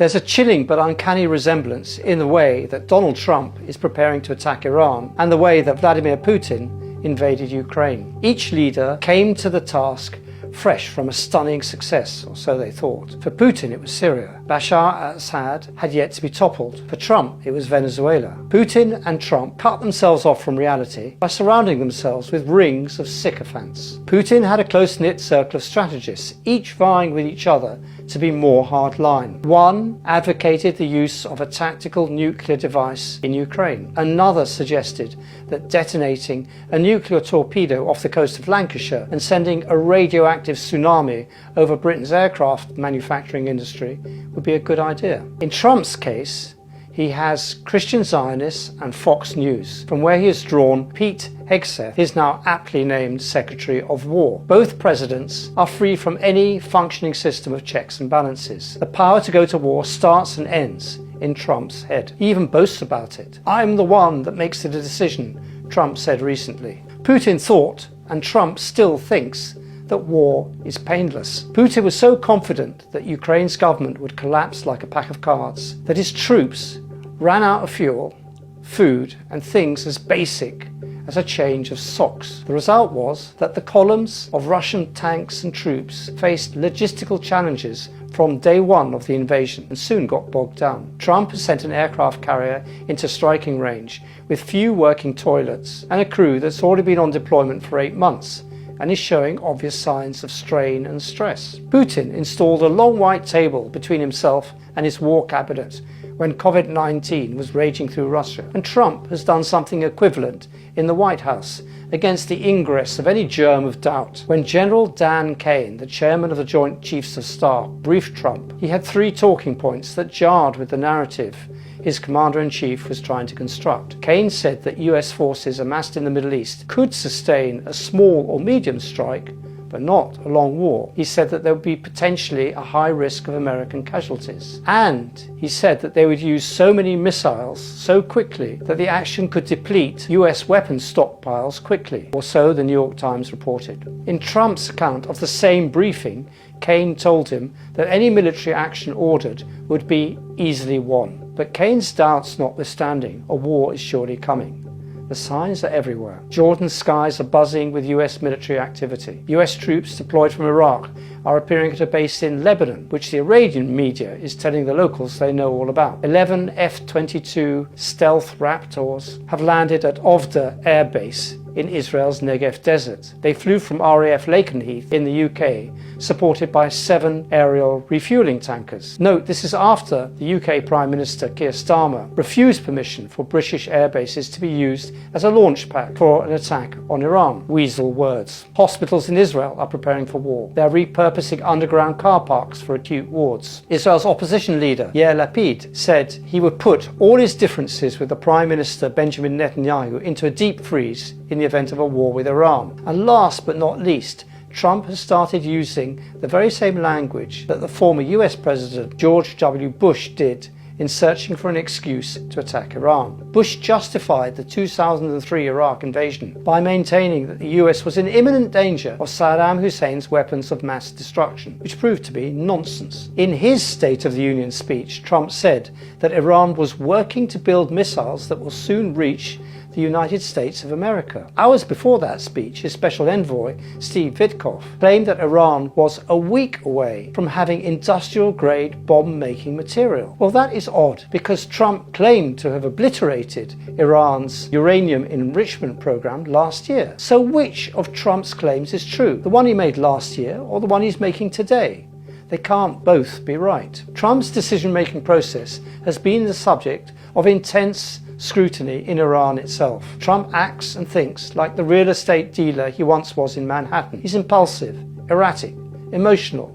There's a chilling but uncanny resemblance in the way that Donald Trump is preparing to attack Iran and the way that Vladimir Putin invaded Ukraine. Each leader came to the task fresh from a stunning success, or so they thought. For Putin, it was Syria. Bashar al-Assad had yet to be toppled. For Trump, it was Venezuela. Putin and Trump cut themselves off from reality by surrounding themselves with rings of sycophants. Putin had a close-knit circle of strategists, each vying with each other to be more hardline. One advocated the use of a tactical nuclear device in Ukraine. Another suggested that detonating a nuclear torpedo off the coast of Lancashire and sending a radioactive tsunami over Britain's aircraft manufacturing industry would be a good idea. In Trump's case, he has Christian Zionists and Fox News, from where he has drawn Pete Hegseth, his now aptly named Secretary of War. Both presidents are free from any functioning system of checks and balances. The power to go to war starts and ends in Trump's head. He even boasts about it. "I'm the one that makes the decision," Trump said recently. Putin thought, and Trump still thinks, that war is painless. Putin was so confident that Ukraine's government would collapse like a pack of cards that his troops ran out of fuel, food, and things as basic as a change of socks. The result was that the columns of Russian tanks and troops faced logistical challenges from day one of the invasion and soon got bogged down. Trump has sent an aircraft carrier into striking range with few working toilets and a crew that's already been on deployment for 8 months and is showing obvious signs of strain and stress. Putin installed a long white table between himself and his war cabinet when COVID-19 was raging through Russia, and Trump has done something equivalent in the White House against the ingress of any germ of doubt. When General Dan Kane, the chairman of the Joint Chiefs of Staff, briefed Trump, he had 3 talking points that jarred with the narrative his commander-in-chief was trying to construct. Kane said that US forces amassed in the Middle East could sustain a small or medium strike, but not a long war. He said that there would be potentially a high risk of American casualties. And he said that they would use so many missiles so quickly that the action could deplete US weapons stockpiles quickly, or so the New York Times reported. In Trump's account of the same briefing, Kane told him that any military action ordered would be easily won. But Kane's doubts notwithstanding, a war is surely coming. The signs are everywhere. Jordan's skies are buzzing with US military activity. US troops deployed from Iraq are appearing at a base in Lebanon, which the Iranian media is telling the locals they know all about. 11 F-22 stealth Raptors have landed at Ovda Air Base in Israel's Negev desert. They flew from RAF Lakenheath in the UK, supported by 7 aerial refueling tankers. Note, this is after the UK Prime Minister Keir Starmer refused permission for British air bases to be used as a launch pad for an attack on Iran. Weasel words. Hospitals in Israel are preparing for war. They are repurposing underground car parks for acute wards. Israel's opposition leader, Yair Lapid, said he would put all his differences with the Prime Minister Benjamin Netanyahu into a deep freeze in the event of a war with Iran. And last but not least, Trump has started using the very same language that the former US President George W. Bush did in searching for an excuse to attack Iran. Bush justified the 2003 Iraq invasion by maintaining that the US was in imminent danger of Saddam Hussein's weapons of mass destruction, which proved to be nonsense. In his State of the Union speech, Trump said that Iran was working to build missiles that will soon reach the United States of America. Hours before that speech, his special envoy, Steve Witkoff, claimed that Iran was a week away from having industrial-grade bomb-making material. Well, that is odd, because Trump claimed to have obliterated Iran's uranium enrichment program last year. So which of Trump's claims is true? The one he made last year or the one he's making today? They can't both be right. Trump's decision-making process has been the subject of intense scrutiny in Iran itself. Trump acts and thinks like the real estate dealer he once was in Manhattan. He's impulsive, erratic, emotional,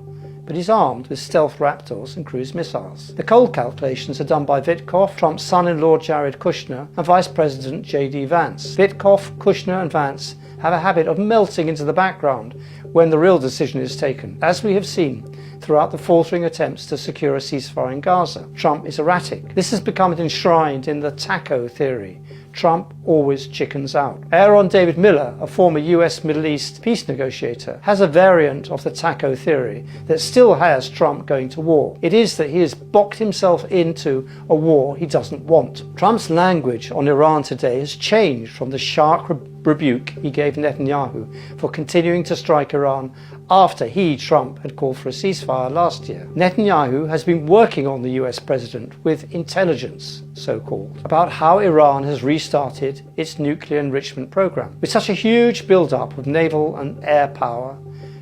but he's armed with stealth Raptors and cruise missiles. The cold calculations are done by Witkoff, Trump's son-in-law Jared Kushner, and Vice President J.D. Vance. Witkoff, Kushner, and Vance have a habit of melting into the background when the real decision is taken, as we have seen throughout the faltering attempts to secure a ceasefire in Gaza. Trump is erratic. This has become enshrined in the taco theory. Trump always chickens out. Aaron David Miller, a former US Middle East peace negotiator, has a variant of the taco theory that still has Trump going to war. It is that he has boxed himself into a war he doesn't want. Trump's language on Iran today has changed from the sharp rebuke he gave Netanyahu for continuing to strike Iran after he, Trump, had called for a ceasefire last year. Netanyahu has been working on the US president with intelligence, so-called, about how Iran has restarted its nuclear enrichment program. With such a huge build-up of naval and air power,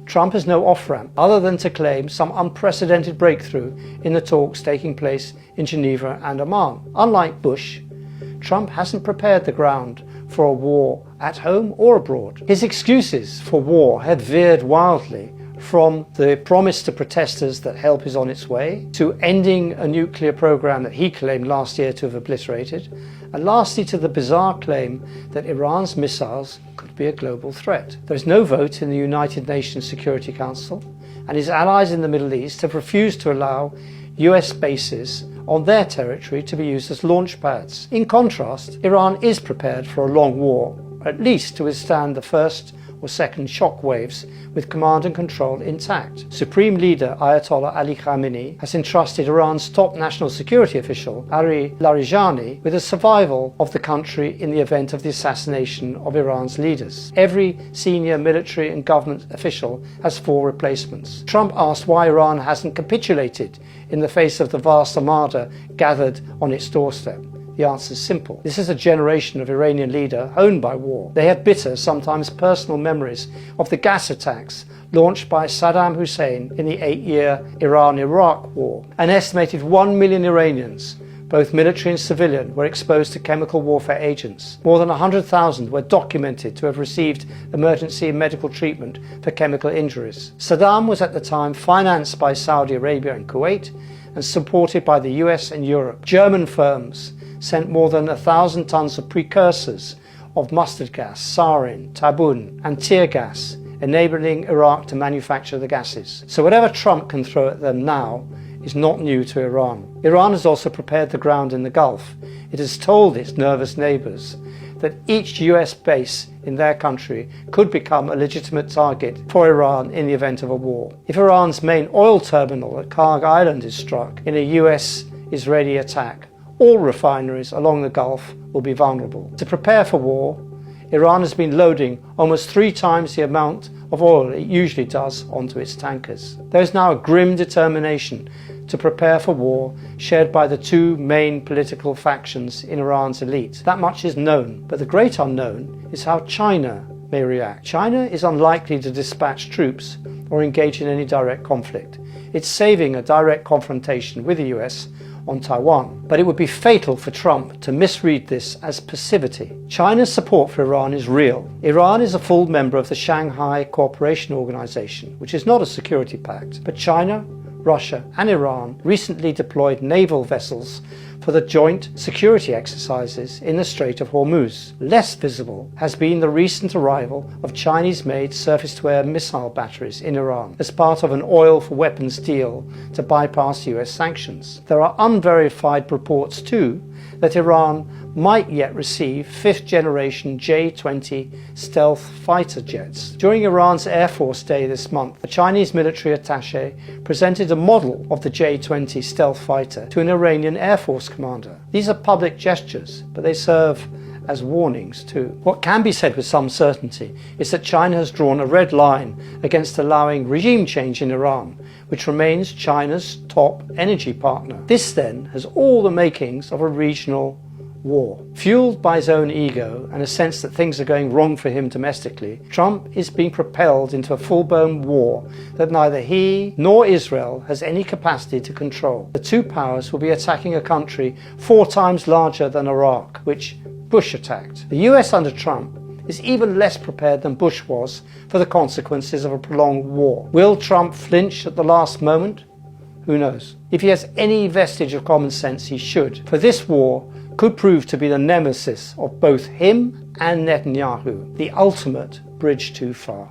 Trump has no off-ramp other than to claim some unprecedented breakthrough in the talks taking place in Geneva and Amman. Unlike Bush, Trump hasn't prepared the ground for a war at home or abroad. His excuses for war have veered wildly from the promise to protesters that help is on its way, to ending a nuclear program that he claimed last year to have obliterated, and lastly to the bizarre claim that Iran's missiles could be a global threat. There is no vote in the United Nations Security Council, and his allies in the Middle East have refused to allow US bases on their territory to be used as launch pads. In contrast, Iran is prepared for a long war, at least to withstand the first or second shock waves with command and control intact. Supreme Leader Ayatollah Ali Khamenei has entrusted Iran's top national security official, Ali Larijani, with the survival of the country in the event of the assassination of Iran's leaders. Every senior military and government official has 4 replacements. Trump asked why Iran hasn't capitulated in the face of the vast armada gathered on its doorstep. The answer is simple. This is a generation of Iranian leader honed by war. They have bitter, sometimes personal memories of the gas attacks launched by Saddam Hussein in the 8-year Iran-Iraq war. An estimated 1 million Iranians, both military and civilian, were exposed to chemical warfare agents. More than 100,000 were documented to have received emergency medical treatment for chemical injuries. Saddam was at the time financed by Saudi Arabia and Kuwait and supported by the US and Europe. German firms sent more than 1,000 tons of precursors of mustard gas, sarin, tabun, and tear gas, enabling Iraq to manufacture the gases. So whatever Trump can throw at them now is not new to Iran. Iran has also prepared the ground in the Gulf. It has told its nervous neighbors that each US base in their country could become a legitimate target for Iran in the event of a war. If Iran's main oil terminal at Karg Island is struck in a US-Israeli attack, all refineries along the Gulf will be vulnerable. To prepare for war, Iran has been loading almost 3 times the amount of oil it usually does onto its tankers. There is now a grim determination to prepare for war shared by the 2 main political factions in Iran's elite. That much is known, but the great unknown is how China may react. China is unlikely to dispatch troops or engage in any direct conflict. It's saving a direct confrontation with the US on Taiwan. But it would be fatal for Trump to misread this as passivity. China's support for Iran is real. Iran is a full member of the Shanghai Cooperation Organization, which is not a security pact, but China, Russia and Iran recently deployed naval vessels for the joint security exercises in the Strait of Hormuz. Less visible has been the recent arrival of Chinese-made surface-to-air missile batteries in Iran as part of an oil for weapons deal to bypass US sanctions. There are unverified reports too that Iran might yet receive 5th-generation J-20 stealth fighter jets. During Iran's Air Force Day this month, the Chinese military attaché presented a model of the J-20 stealth fighter to an Iranian Air Force commander. These are public gestures, but they serve as warnings too. What can be said with some certainty is that China has drawn a red line against allowing regime change in Iran, which remains China's top energy partner. This then has all the makings of a regional war. Fueled by his own ego and a sense that things are going wrong for him domestically, Trump is being propelled into a full-blown war that neither he nor Israel has any capacity to control. The 2 powers will be attacking a country 4 times larger than Iraq, which Bush attacked. The US under Trump is even less prepared than Bush was for the consequences of a prolonged war. Will Trump flinch at the last moment? Who knows? If he has any vestige of common sense, he should, for this war could prove to be the nemesis of both him and Netanyahu, the ultimate bridge too far.